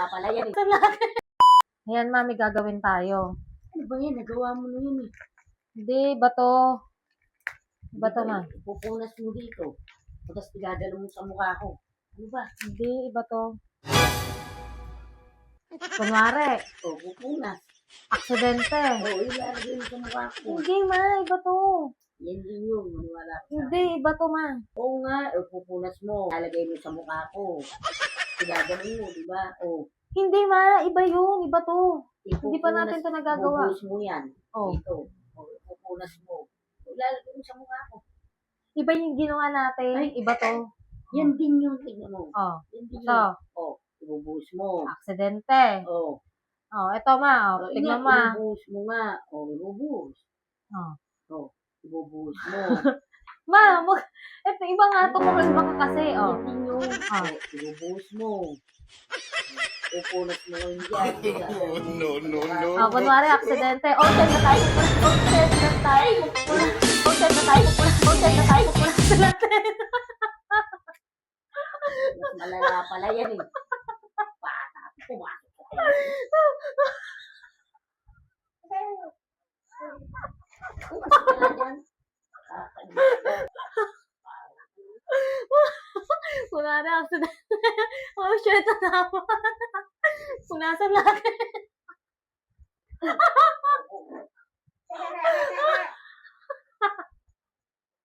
pala yan eh. Ayan, mami, gagawin tayo. Ano ba yan? Nagawa mo na yun eh. Hindi, bato. Bato, ma. Pupunas mo dito. Tapos igagalo mo sa mukha ko. Ano ba? Hindi, iba to. Kunwari, Pupunas. aksidente. Ilalagay mo sa mukha ko. Hindi, ma, iba to. Yan din yun. Maniwala ka. Hindi, iba to, ma. Oo nga. Pupunas mo. Ilalagay mo sa mukha ko. Igagalo mo, di ba? Hindi, ma, iba yun, iba to. Hindi pa Ipupunas- natin to nagagawa. Bubuhos mo yan. Oh. Dito. Pupunas mo. Ilalagay mo sa mukha ko. Iba yung ginawa natin, Ay. iba to. Yan din yun. Tingnan mo. Oh, Yan din ito, yun. Ibubuhos mo. aksidente. Oh. Oh, ito, ma, tignan mo, ma. Ibubuhos mo nga. Ibubuhos. Oh. Ibubuhos mo. Ma, ito, iba nga to, kumalma ka kasi, oh. Yan din yun. Ibubuhos mo. Pupunas mo yung dyan. No. Oh, kunwari, aksidente. Oh, send na tayo. Oh, send na tayo. Oh, send na tayo. Oh, send na tayo. Sa natin. Mas malala pala yan eh. Bata. Pumasok ko kayo. Pumasok ka dyan. Kunwari, aksidente. Oh, shit, tatawa. Punasan lang.